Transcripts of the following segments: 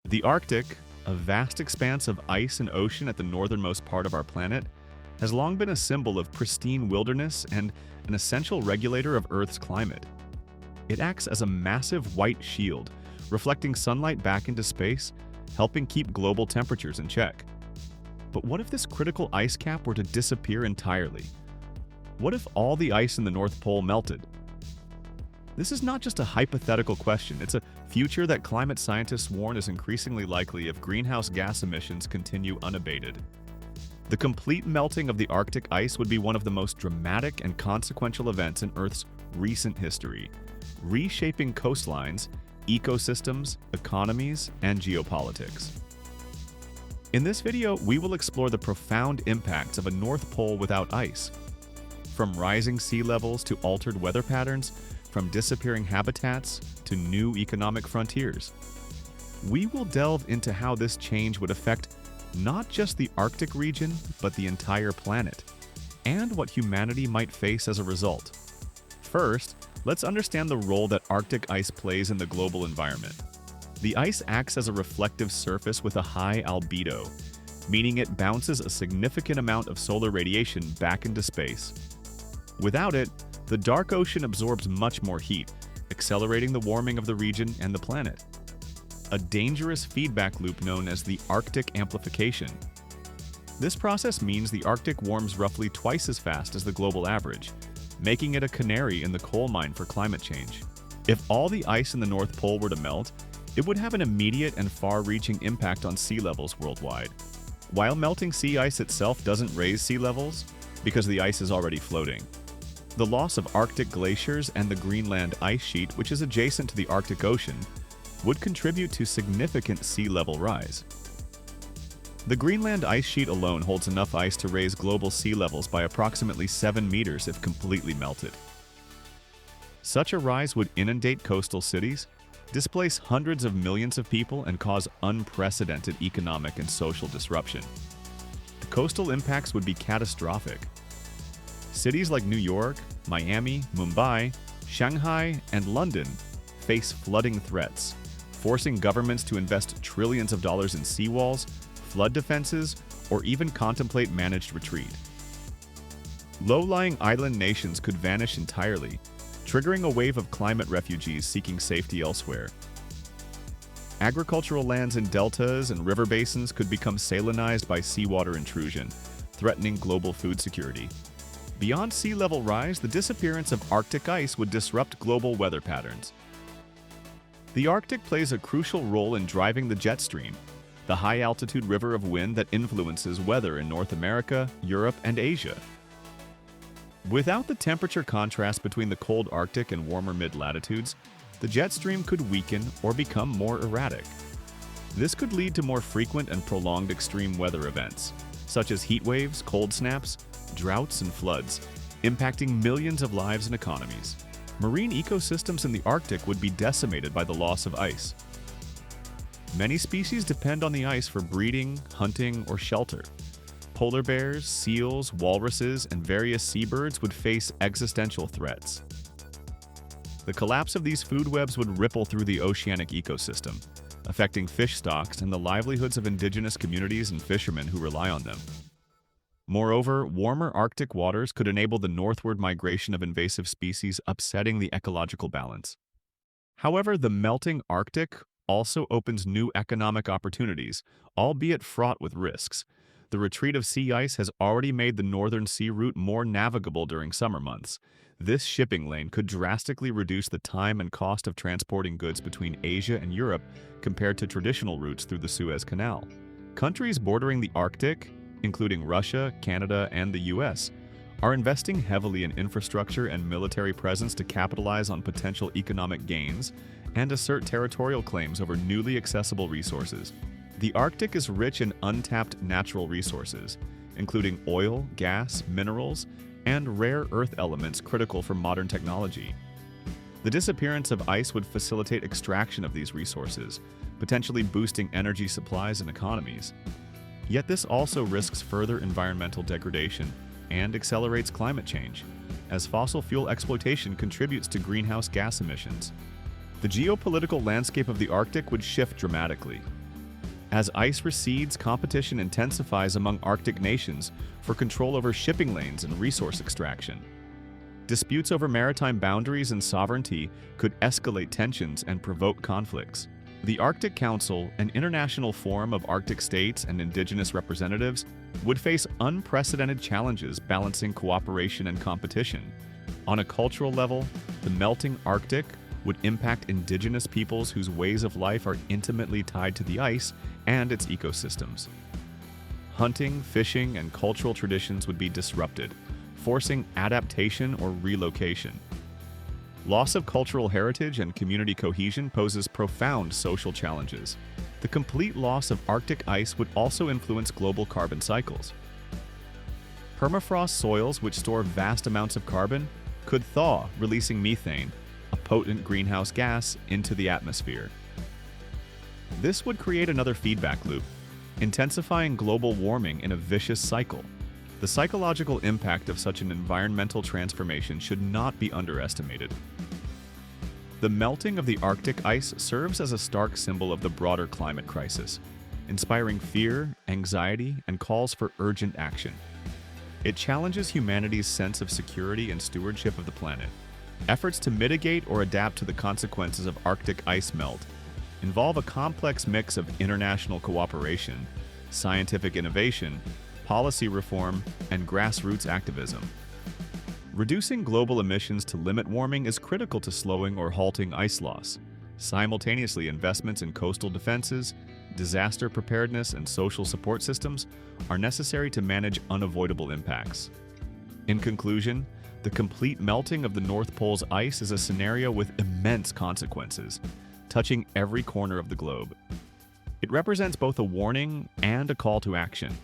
The Arctic, a vast expanse of ice and ocean at the northernmost part of our planet, has long been a symbol of pristine wilderness and an essential regulator of Earth's climate. It acts as a massive white shield, reflecting sunlight back into space, helping keep global temperatures in check. But what if this critical ice cap were to disappear entirely? What if all the ice in the North Pole melted? This is not just a hypothetical question, it's a future that climate scientists warn is increasingly likely if greenhouse gas emissions continue unabated. The complete melting of the Arctic ice would be one of the most dramatic and consequential events in Earth's recent history, reshaping coastlines, ecosystems, economies, and geopolitics. In this video, we will explore the profound impacts of a North Pole without ice. From rising sea levels to altered weather patterns, from disappearing habitats to new economic frontiers. We will delve into how this change would affect not just the Arctic region, but the entire planet, and what humanity might face as a result. First, let's understand the role that Arctic ice plays in the global environment. The ice acts as a reflective surface with a high albedo, meaning it bounces a significant amount of solar radiation back into space. Without it, the dark ocean absorbs much more heat, accelerating the warming of the region and the planet. A dangerous feedback loop known as the Arctic amplification. This process means the Arctic warms roughly twice as fast as the global average, making it a canary in the coal mine for climate change. If all the ice in the North Pole were to melt, it would have an immediate and far-reaching impact on sea levels worldwide. While melting sea ice itself doesn't raise sea levels, because the ice is already floating. The loss of Arctic glaciers and the Greenland ice sheet, which is adjacent to the Arctic Ocean, would contribute to significant sea level rise. The Greenland ice sheet alone holds enough ice to raise global sea levels by approximately 7 meters if completely melted. Such a rise would inundate coastal cities, displace hundreds of millions of people, and cause unprecedented economic and social disruption. The coastal impacts would be catastrophic. Cities like New York, Miami, Mumbai, Shanghai, and London face flooding threats, forcing governments to invest trillions of dollars in seawalls, flood defenses, or even contemplate managed retreat. Low-lying island nations could vanish entirely, triggering a wave of climate refugees seeking safety elsewhere. Agricultural lands in deltas and river basins could become salinized by seawater intrusion, threatening global food security. Beyond sea level rise, the disappearance of Arctic ice would disrupt global weather patterns. The Arctic plays a crucial role in driving the jet stream, the high-altitude river of wind that influences weather in North America, Europe, and Asia. Without the temperature contrast between the cold Arctic and warmer mid-latitudes, the jet stream could weaken or become more erratic. This could lead to more frequent and prolonged extreme weather events, such as heat waves, cold snaps, droughts, and floods, impacting millions of lives and economies. Marine ecosystems in the Arctic would be decimated by the loss of ice. Many species depend on the ice for breeding, hunting, or shelter. Polar bears, seals, walruses, and various seabirds would face existential threats. The collapse of these food webs would ripple through the oceanic ecosystem, affecting fish stocks and the livelihoods of indigenous communities and fishermen who rely on them. Moreover, warmer Arctic waters could enable the northward migration of invasive species, upsetting the ecological balance. However, the melting Arctic also opens new economic opportunities, albeit fraught with risks. The retreat of sea ice has already made the northern sea route more navigable during summer months. This shipping lane could drastically reduce the time and cost of transporting goods between Asia and Europe compared to traditional routes through the Suez Canal. Countries bordering the Arctic, including Russia, Canada, and the US, are investing heavily in infrastructure and military presence to capitalize on potential economic gains and assert territorial claims over newly accessible resources. The Arctic is rich in untapped natural resources, including oil, gas, minerals, and rare earth elements critical for modern technology. The disappearance of ice would facilitate extraction of these resources, potentially boosting energy supplies and economies. Yet this also risks further environmental degradation and accelerates climate change, as fossil fuel exploitation contributes to greenhouse gas emissions. The geopolitical landscape of the Arctic would shift dramatically. As ice recedes, competition intensifies among Arctic nations for control over shipping lanes and resource extraction. Disputes over maritime boundaries and sovereignty could escalate tensions and provoke conflicts. The Arctic Council, an international forum of Arctic states and indigenous representatives, would face unprecedented challenges balancing cooperation and competition. On a cultural level, the melting Arctic would impact indigenous peoples whose ways of life are intimately tied to the ice and its ecosystems. Hunting, fishing, and cultural traditions would be disrupted, forcing adaptation or relocation. Loss of cultural heritage and community cohesion poses profound social challenges. The complete loss of Arctic ice would also influence global carbon cycles. Permafrost soils, which store vast amounts of carbon, could thaw, releasing methane, a potent greenhouse gas, into the atmosphere. This would create another feedback loop, intensifying global warming in a vicious cycle. The psychological impact of such an environmental transformation should not be underestimated. The melting of the Arctic ice serves as a stark symbol of the broader climate crisis, inspiring fear, anxiety, and calls for urgent action. It challenges humanity's sense of security and stewardship of the planet. Efforts to mitigate or adapt to the consequences of Arctic ice melt involve a complex mix of international cooperation, scientific innovation, policy reform, and grassroots activism. Reducing global emissions to limit warming is critical to slowing or halting ice loss. Simultaneously, investments in coastal defenses, disaster preparedness, and social support systems are necessary to manage unavoidable impacts. In conclusion, the complete melting of the North Pole's ice is a scenario with immense consequences, touching every corner of the globe. It represents both a warning and a call to action,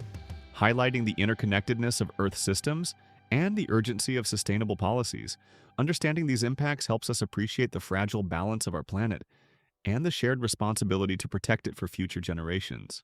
highlighting the interconnectedness of Earth's systems and the urgency of sustainable policies. Understanding these impacts helps us appreciate the fragile balance of our planet and the shared responsibility to protect it for future generations.